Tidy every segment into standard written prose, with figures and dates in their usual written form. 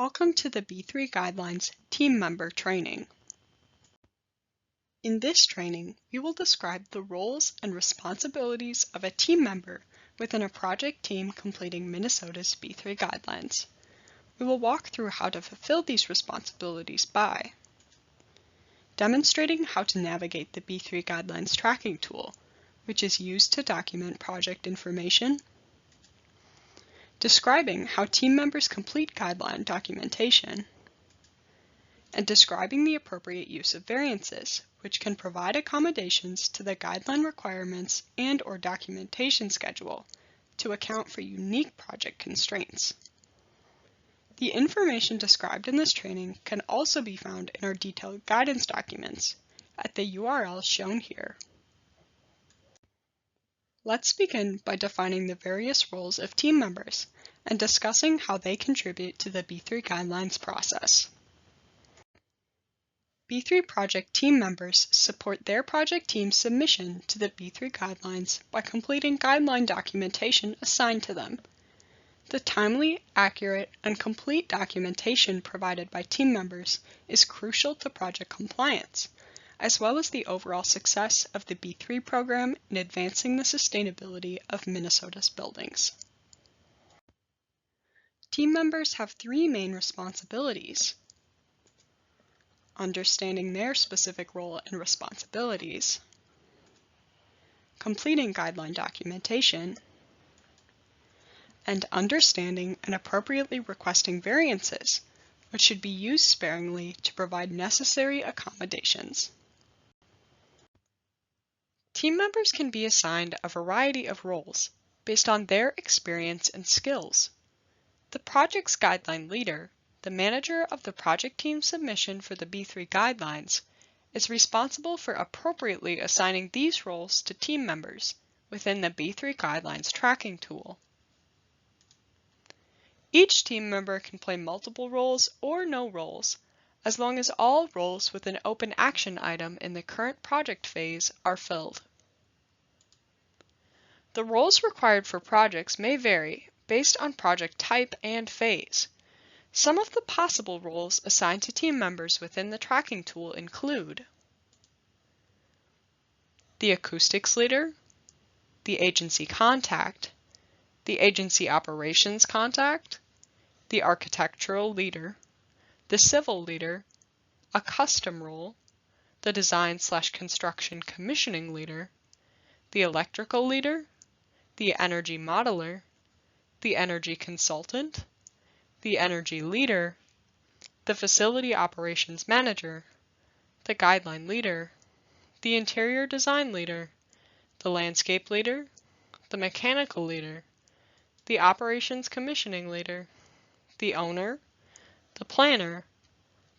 Welcome to the B3 Guidelines Team Member Training. In this training, we will describe the roles and responsibilities of a team member within a project team completing Minnesota's B3 Guidelines. We will walk through how to fulfill these responsibilities by demonstrating how to navigate the B3 Guidelines tracking tool, which is used to document project information, describing how team members complete guideline documentation, and describing the appropriate use of variances, which can provide accommodations to the guideline requirements and/or documentation schedule to account for unique project constraints. The information described in this training can also be found in our detailed guidance documents at the URL shown here. Let's begin by defining the various roles of team members and discussing how they contribute to the B3 Guidelines process. B3 project team members support their project team's submission to the B3 Guidelines by completing guideline documentation assigned to them. The timely, accurate, and complete documentation provided by team members is crucial to project compliance, as well as the overall success of the B3 program in advancing the sustainability of Minnesota's buildings. Team members have three main responsibilities: understanding their specific role and responsibilities, completing guideline documentation, and understanding and appropriately requesting variances, which should be used sparingly to provide necessary accommodations. Team members can be assigned a variety of roles based on their experience and skills. The project's guideline leader, the manager of the project team submission for the B3 Guidelines, is responsible for appropriately assigning these roles to team members within the B3 Guidelines tracking tool. Each team member can play multiple roles or no roles, as long as all roles with an open action item in the current project phase are filled. The roles required for projects may vary based on project type and phase. Some of the possible roles assigned to team members within the tracking tool include the acoustics leader, the agency contact, the agency operations contact, the architectural leader, the civil leader, a custom role, the design/construction commissioning leader, the electrical leader, the energy modeler, the energy consultant, the energy leader, the facility operations manager, the guideline leader, the interior design leader, the landscape leader, the mechanical leader, the operations commissioning leader, the owner, the planner,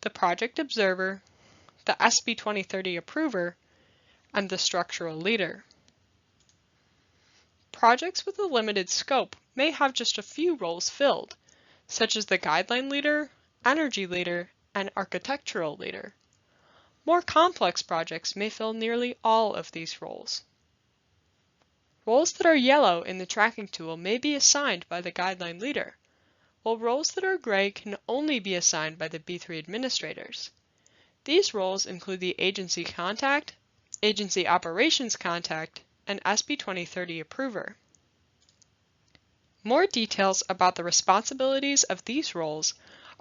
the project observer, the SB 2030 approver, and the structural leader. Projects with a limited scope may have just a few roles filled, such as the guideline leader, energy leader, and architectural leader. More complex projects may fill nearly all of these roles. Roles that are yellow in the tracking tool may be assigned by the guideline leader, while roles that are gray can only be assigned by the B3 administrators. These roles include the agency contact, agency operations contact, and SB 2030 approver. More details about the responsibilities of these roles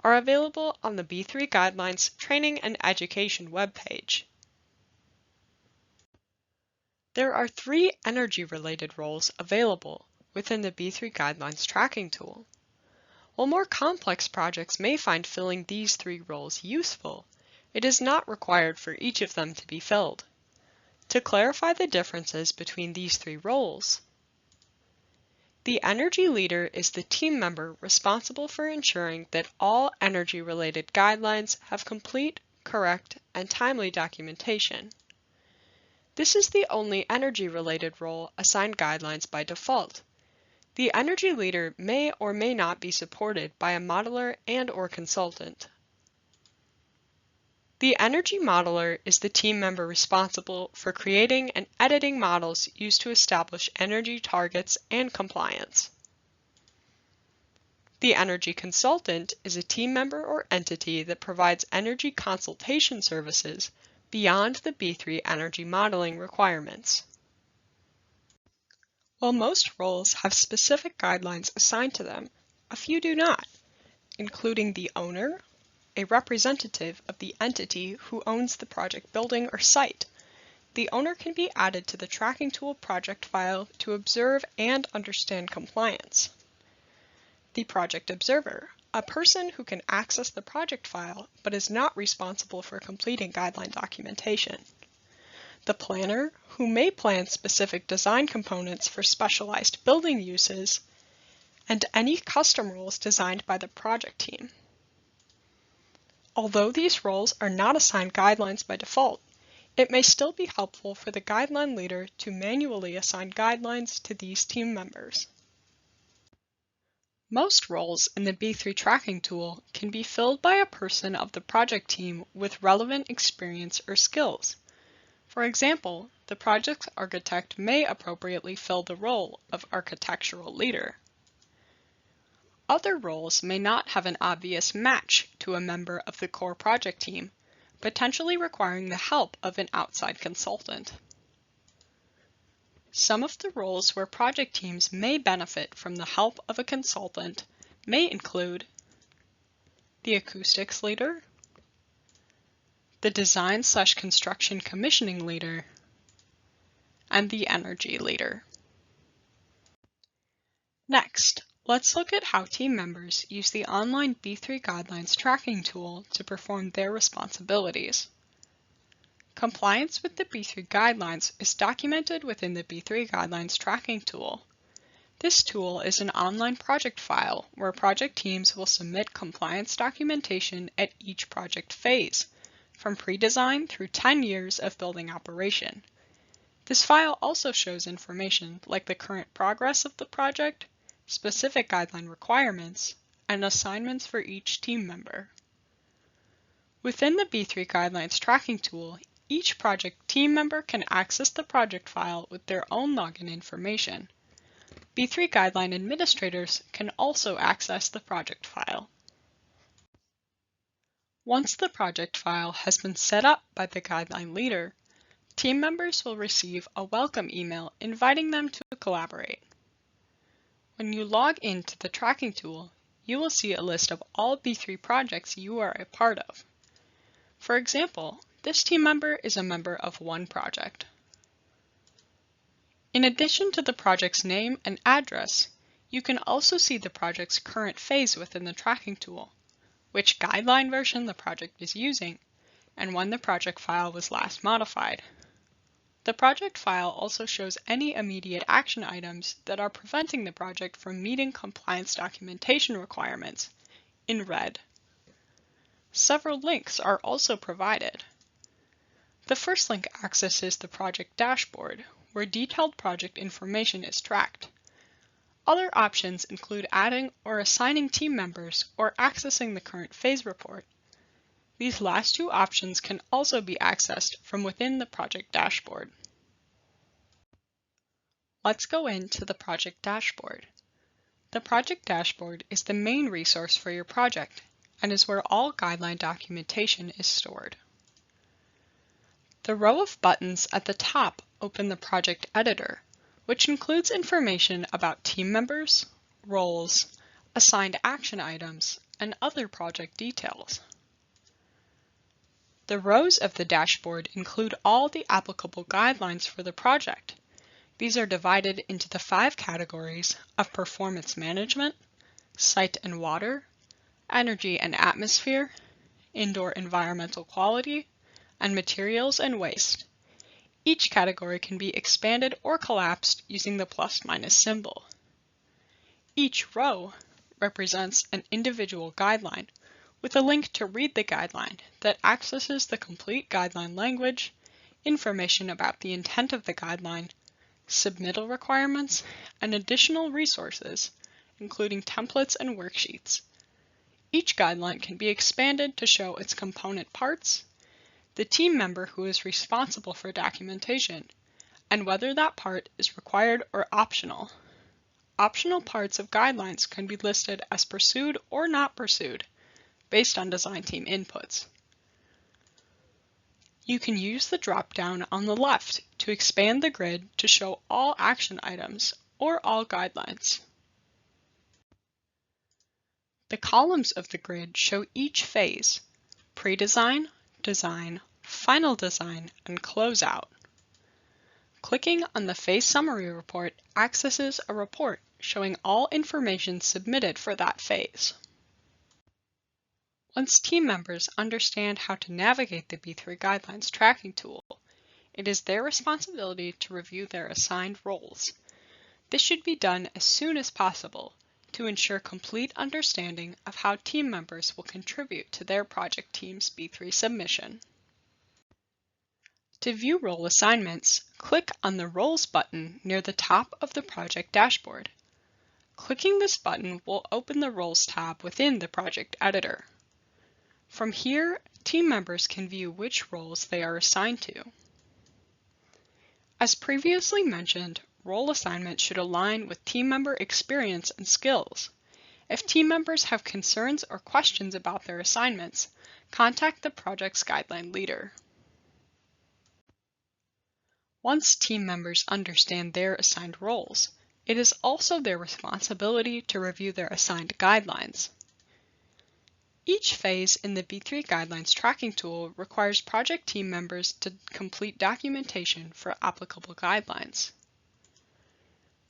are available on the B3 Guidelines Training and Education webpage. There are three energy-related roles available within the B3 Guidelines tracking tool. While more complex projects may find filling these three roles useful, it is not required for each of them to be filled. To clarify the differences between these three roles, the energy leader is the team member responsible for ensuring that all energy-related guidelines have complete, correct, and timely documentation. This is the only energy-related role assigned guidelines by default. The energy leader may or may not be supported by a modeler and/or consultant. The energy modeler is the team member responsible for creating and editing models used to establish energy targets and compliance. The energy consultant is a team member or entity that provides energy consultation services beyond the B3 energy modeling requirements. While most roles have specific guidelines assigned to them, a few do not, including the owner, a representative of the entity who owns the project building or site. The owner can be added to the tracking tool project file to observe and understand compliance. The project observer, a person who can access the project file but is not responsible for completing guideline documentation. The planner, who may plan specific design components for specialized building uses, and any custom rules designed by the project team. Although these roles are not assigned guidelines by default, it may still be helpful for the guideline leader to manually assign guidelines to these team members. Most roles in the B3 tracking tool can be filled by a person of the project team with relevant experience or skills. For example, the project architect may appropriately fill the role of architectural leader. Other roles may not have an obvious match to a member of the core project team, potentially requiring the help of an outside consultant. Some of the roles where project teams may benefit from the help of a consultant may include the acoustics leader, the design/construction commissioning leader, and the energy leader. Next, let's look at how team members use the online B3 Guidelines tracking tool to perform their responsibilities. Compliance with the B3 Guidelines is documented within the B3 Guidelines tracking tool. This tool is an online project file where project teams will submit compliance documentation at each project phase, from pre-design through 10 years of building operation. This file also shows information like the current progress of the project, specific guideline requirements, and assignments for each team member. Within the B3 Guidelines tracking tool, each project team member can access the project file with their own login information. B3 Guideline administrators can also access the project file. Once the project file has been set up by the guideline leader, team members will receive a welcome email inviting them to collaborate. When you log into the tracking tool, you will see a list of all B3 projects you are a part of. For example, this team member is a member of one project. In addition to the project's name and address, you can also see the project's current phase within the tracking tool, which guideline version the project is using, and when the project file was last modified. The project file also shows any immediate action items that are preventing the project from meeting compliance documentation requirements, in red. Several links are also provided. The first link accesses the project dashboard, where detailed project information is tracked. Other options include adding or assigning team members or accessing the current phase report. These last two options can also be accessed from within the project dashboard. Let's go into the project dashboard. The project dashboard is the main resource for your project and is where all guideline documentation is stored. The row of buttons at the top open the project editor, which includes information about team members, roles, assigned action items, and other project details. The rows of the dashboard include all the applicable guidelines for the project. These are divided into the 5 categories of performance management, site and water, energy and atmosphere, indoor environmental quality, and materials and waste. Each category can be expanded or collapsed using the ± symbol. Each row represents an individual guideline with a link to read the guideline that accesses the complete guideline language, information about the intent of the guideline, submittal requirements, and additional resources, including templates and worksheets. Each guideline can be expanded to show its component parts, the team member who is responsible for documentation, and whether that part is required or optional. Optional parts of guidelines can be listed as pursued or not pursued, based on design team inputs. You can use the drop-down on the left to expand the grid to show all action items or all guidelines. The columns of the grid show each phase: pre-design, design, final design, and closeout. Clicking on the phase summary report accesses a report showing all information submitted for that phase. Once team members understand how to navigate the B3 Guidelines tracking tool, it is their responsibility to review their assigned roles. This should be done as soon as possible to ensure complete understanding of how team members will contribute to their project team's B3 submission. To view role assignments, click on the Roles button near the top of the project dashboard. Clicking this button will open the Roles tab within the project editor. From here, team members can view which roles they are assigned to. As previously mentioned, role assignment should align with team member experience and skills. If team members have concerns or questions about their assignments, contact the project's guideline leader. Once team members understand their assigned roles, it is also their responsibility to review their assigned guidelines. Each phase in the B3 Guidelines tracking tool requires project team members to complete documentation for applicable guidelines.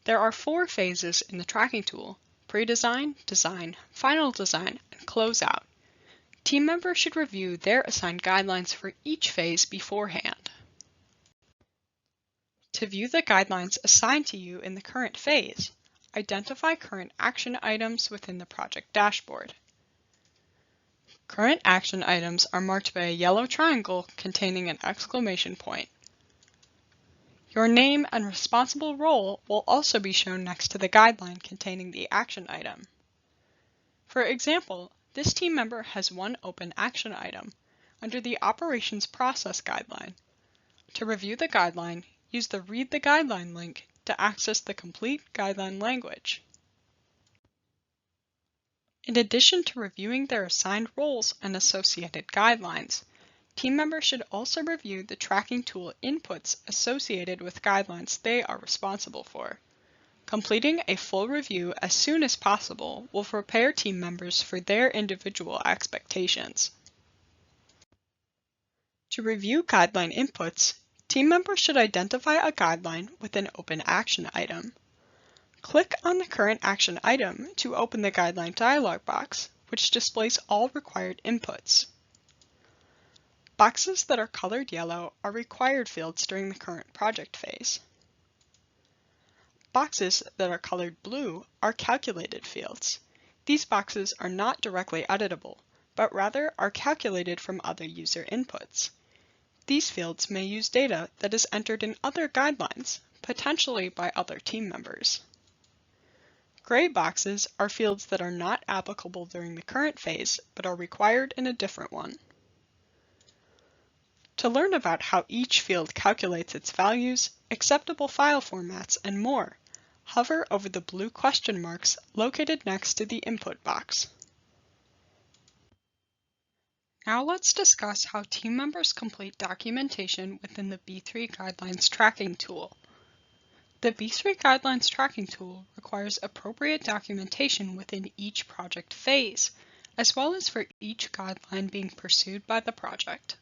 There are 4 phases in the tracking tool: pre-design, design, final design, and closeout. Team members should review their assigned guidelines for each phase beforehand. To view the guidelines assigned to you in the current phase, identify current action items within the project dashboard. Current action items are marked by a yellow triangle containing an exclamation point. Your name and responsible role will also be shown next to the guideline containing the action item. For example, this team member has one open action item under the Operations Process Guideline. To review the guideline, use the Read the Guideline link to access the complete guideline language. In addition to reviewing their assigned roles and associated guidelines, team members should also review the tracking tool inputs associated with guidelines they are responsible for. Completing a full review as soon as possible will prepare team members for their individual expectations. To review guideline inputs, team members should identify a guideline with an open action item. Click on the current action item to open the guideline dialog box, which displays all required inputs. Boxes that are colored yellow are required fields during the current project phase. Boxes that are colored blue are calculated fields. These boxes are not directly editable, but rather are calculated from other user inputs. These fields may use data that is entered in other guidelines, potentially by other team members. Gray boxes are fields that are not applicable during the current phase, but are required in a different one. To learn about how each field calculates its values, acceptable file formats, and more, hover over the blue question marks located next to the input box. Now let's discuss how team members complete documentation within the B3 Guidelines tracking tool. The B3 Guidelines tracking tool requires appropriate documentation within each project phase, as well as for each guideline being pursued by the project.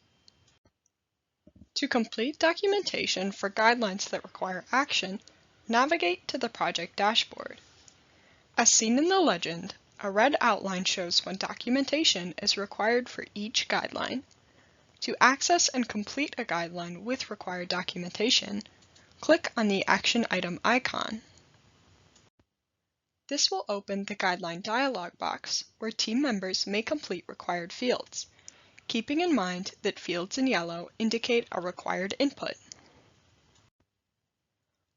To complete documentation for guidelines that require action, navigate to the project dashboard. As seen in the legend, a red outline shows when documentation is required for each guideline. To access and complete a guideline with required documentation, click on the action item icon. This will open the guideline dialog box where team members may complete required fields, keeping in mind that fields in yellow indicate a required input.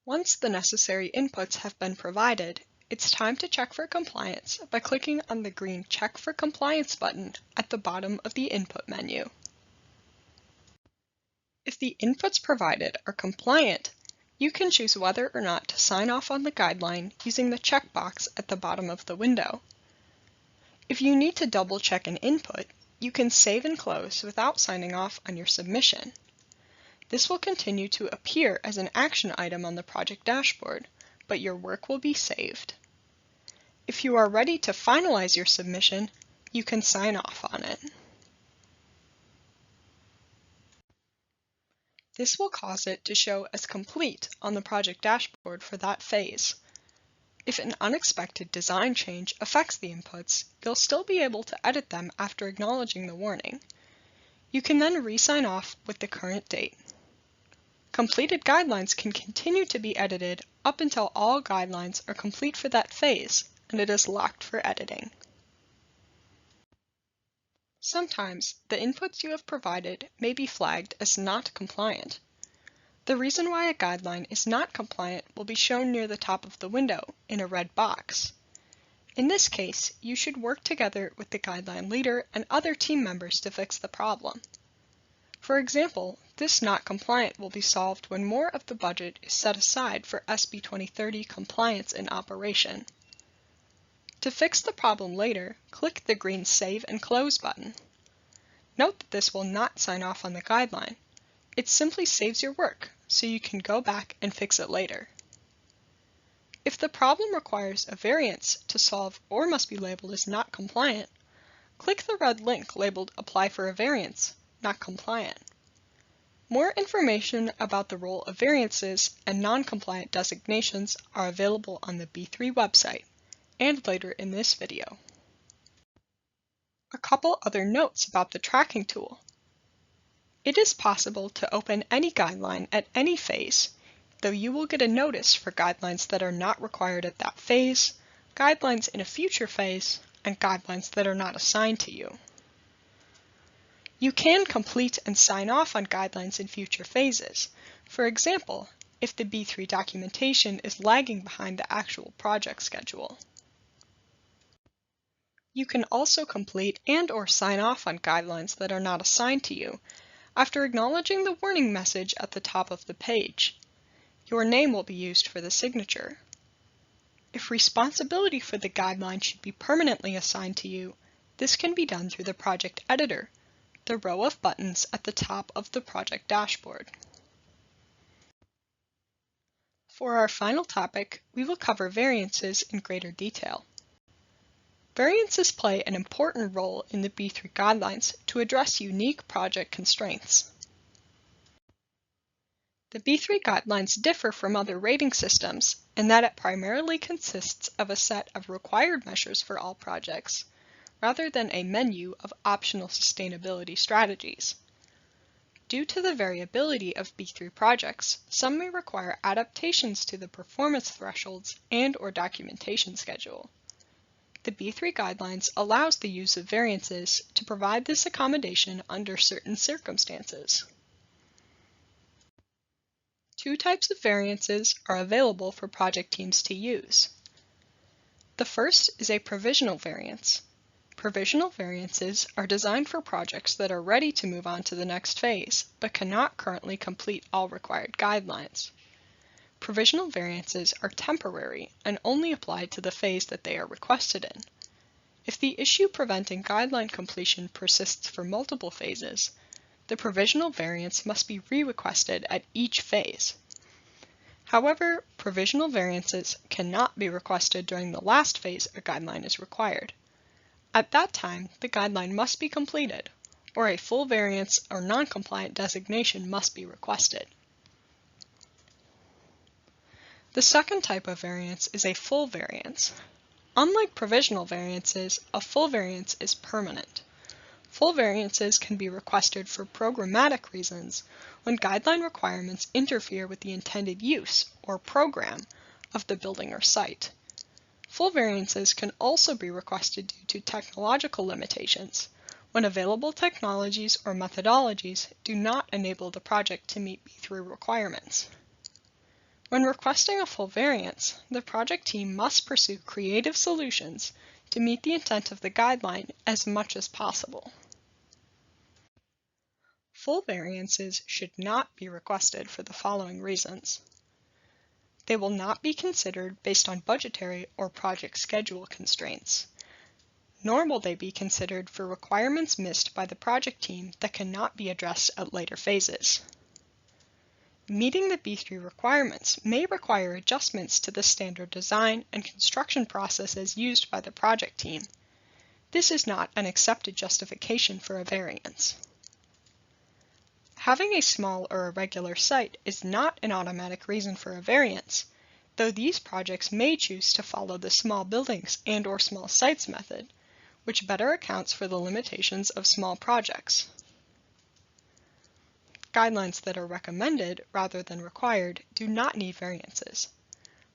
Once the necessary inputs have been provided, it's time to check for compliance by clicking on the green Check for Compliance button at the bottom of the input menu. If the inputs provided are compliant, You can choose whether or not to sign off on the guideline using the checkbox at the bottom of the window. If you need to double-check an input, you can save and close without signing off on your submission. This will continue to appear as an action item on the project dashboard, but your work will be saved. If you are ready to finalize your submission, you can sign off on it. This will cause it to show as complete on the project dashboard for that phase. If an unexpected design change affects the inputs, you'll still be able to edit them after acknowledging the warning. You can then re-sign off with the current date. Completed guidelines can continue to be edited up until all guidelines are complete for that phase, and it is locked for editing. Sometimes, the inputs you have provided may be flagged as not compliant. The reason why a guideline is not compliant will be shown near the top of the window in a red box. In this case, you should work together with the guideline leader and other team members to fix the problem. For example, this not compliant will be solved when more of the budget is set aside for SB 2030 compliance in operation. To fix the problem later, click the green Save and Close button. Note that this will not sign off on the guideline. It simply saves your work, so you can go back and fix it later. If the problem requires a variance to solve or must be labeled as not compliant, click the red link labeled Apply for a Variance, Not Compliant. More information about the role of variances and non-compliant designations are available on the B3 website and later in this video. A couple other notes about the tracking tool. It is possible to open any guideline at any phase, though you will get a notice for guidelines that are not required at that phase, guidelines in a future phase, and guidelines that are not assigned to you. You can complete and sign off on guidelines in future phases. For example, if the B3 documentation is lagging behind the actual project schedule. You can also complete and/or sign off on guidelines that are not assigned to you after acknowledging the warning message at the top of the page. Your name will be used for the signature. If responsibility for the guideline should be permanently assigned to you, this can be done through the project editor, the row of buttons at the top of the project dashboard. For our final topic, we will cover variances in greater detail. Variances play an important role in the B3 guidelines to address unique project constraints. The B3 guidelines differ from other rating systems in that it primarily consists of a set of required measures for all projects, rather than a menu of optional sustainability strategies. Due to the variability of B3 projects, some may require adaptations to the performance thresholds and/or documentation schedule. The B3 guidelines allows the use of variances to provide this accommodation under certain circumstances. Two types of variances are available for project teams to use. The first is a provisional variance. Provisional variances are designed for projects that are ready to move on to the next phase, but cannot currently complete all required guidelines. Provisional variances are temporary and only apply to the phase that they are requested in. If the issue preventing guideline completion persists for multiple phases, the provisional variance must be re-requested at each phase. However, provisional variances cannot be requested during the last phase a guideline is required. At that time, the guideline must be completed, or a full variance or non-compliant designation must be requested. The second type of variance is a full variance. Unlike provisional variances, a full variance is permanent. Full variances can be requested for programmatic reasons when guideline requirements interfere with the intended use or program of the building or site. Full variances can also be requested due to technological limitations, when available technologies or methodologies do not enable the project to meet B3 requirements. When requesting a full variance, the project team must pursue creative solutions to meet the intent of the guideline as much as possible. Full variances should not be requested for the following reasons. They will not be considered based on budgetary or project schedule constraints, nor will they be considered for requirements missed by the project team that cannot be addressed at later phases. Meeting the B3 requirements may require adjustments to the standard design and construction processes used by the project team. This is not an accepted justification for a variance. Having a small or irregular site is not an automatic reason for a variance, though these projects may choose to follow the small buildings and/or small sites method, which better accounts for the limitations of small projects. Guidelines that are recommended rather than required do not need variances.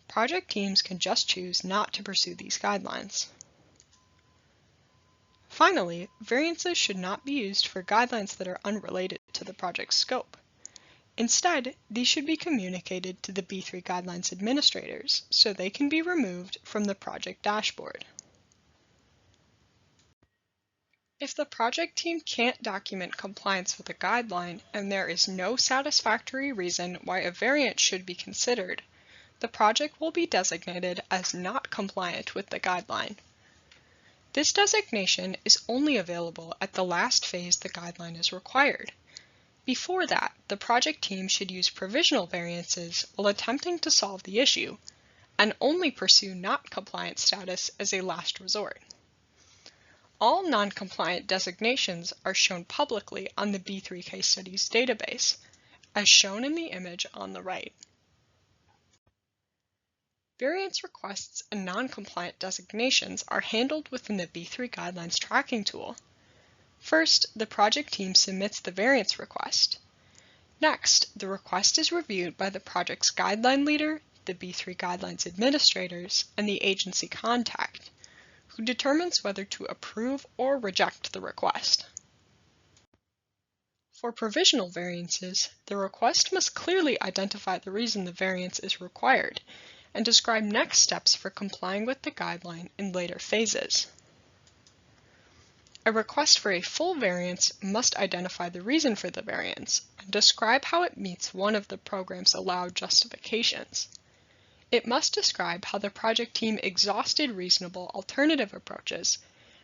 Project teams can just choose not to pursue these guidelines. Finally, variances should not be used for guidelines that are unrelated to the project's scope. Instead, these should be communicated to the B3 Guidelines administrators so they can be removed from the project dashboard. If the project team can't document compliance with a guideline and there is no satisfactory reason why a variance should be considered, the project will be designated as not compliant with the guideline. This designation is only available at the last phase the guideline is required. Before that, the project team should use provisional variances while attempting to solve the issue, and only pursue not compliant status as a last resort. All non-compliant designations are shown publicly on the B3 Case Studies database, as shown in the image on the right. Variance requests and non-compliant designations are handled within the B3 Guidelines tracking tool. First, the project team submits the variance request. Next, the request is reviewed by the project's guideline leader, the B3 Guidelines administrators, and the agency contact, who determines whether to approve or reject the request. For provisional variances, the request must clearly identify the reason the variance is required and describe next steps for complying with the guideline in later phases. A request for a full variance must identify the reason for the variance and describe how it meets one of the program's allowed justifications. It must describe how the project team exhausted reasonable alternative approaches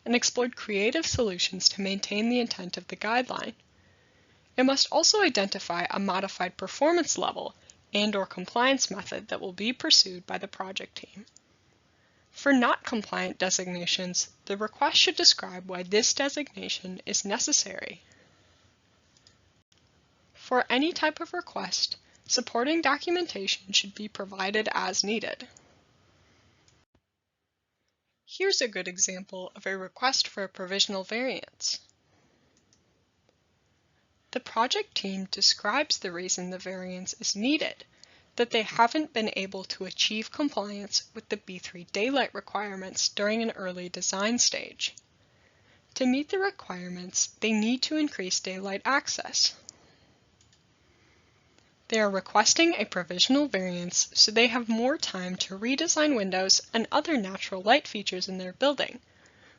and explored creative solutions to maintain the intent of the guideline. It must also identify a modified performance level and/or compliance method that will be pursued by the project team. For not compliant designations, the request should describe why this designation is necessary. For any type of request, supporting documentation should be provided as needed. Here's a good example of a request for a provisional variance. The project team describes the reason the variance is needed, that they haven't been able to achieve compliance with the B3 daylight requirements during an early design stage. To meet the requirements, they need to increase daylight access. They are requesting a provisional variance so they have more time to redesign windows and other natural light features in their building,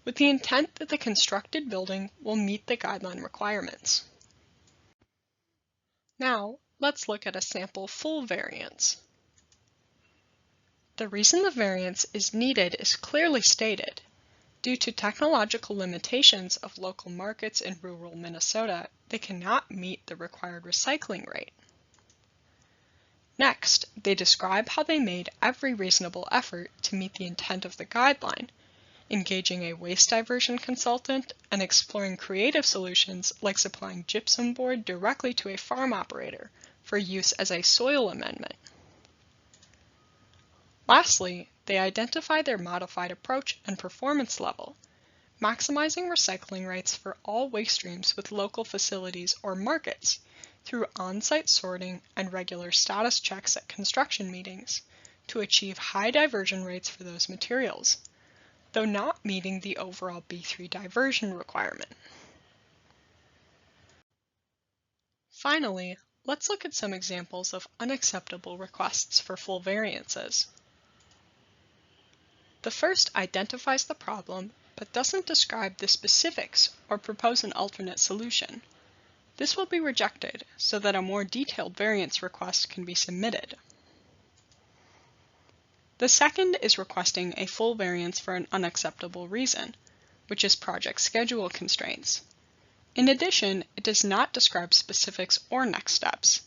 with the intent that the constructed building will meet the guideline requirements. Now, let's look at a sample full variance. The reason the variance is needed is clearly stated. Due to technological limitations of local markets in rural Minnesota, they cannot meet the required recycling rate. Next, they describe how they made every reasonable effort to meet the intent of the guideline, engaging a waste diversion consultant and exploring creative solutions like supplying gypsum board directly to a farm operator for use as a soil amendment. Lastly, they identify their modified approach and performance level, maximizing recycling rates for all waste streams with local facilities or markets through on-site sorting and regular status checks at construction meetings to achieve high diversion rates for those materials, though not meeting the overall B3 diversion requirement. Finally, let's look at some examples of unacceptable requests for full variances. The first identifies the problem, but doesn't describe the specifics or propose an alternate solution. This will be rejected so that a more detailed variance request can be submitted. The second is requesting a full variance for an unacceptable reason, which is project schedule constraints. In addition, it does not describe specifics or next steps.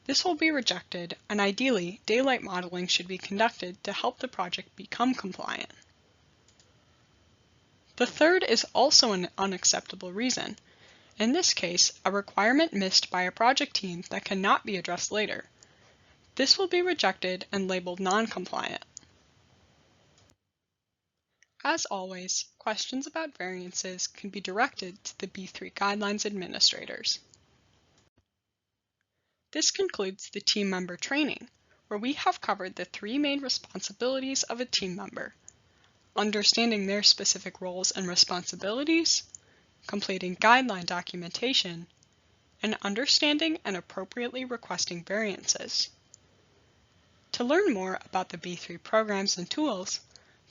This will be rejected, and ideally, daylight modeling should be conducted to help the project become compliant. The third is also an unacceptable reason. In this case, a requirement missed by a project team that cannot be addressed later. This will be rejected and labeled non-compliant. As always, questions about variances can be directed to the B3 Guidelines administrators. This concludes the team member training, where we have covered the three main responsibilities of a team member: understanding their specific roles and responsibilities, completing guideline documentation, and understanding and appropriately requesting variances. To learn more about the B3 programs and tools,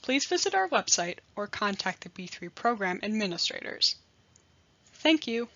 please visit our website or contact the B3 program administrators. Thank you.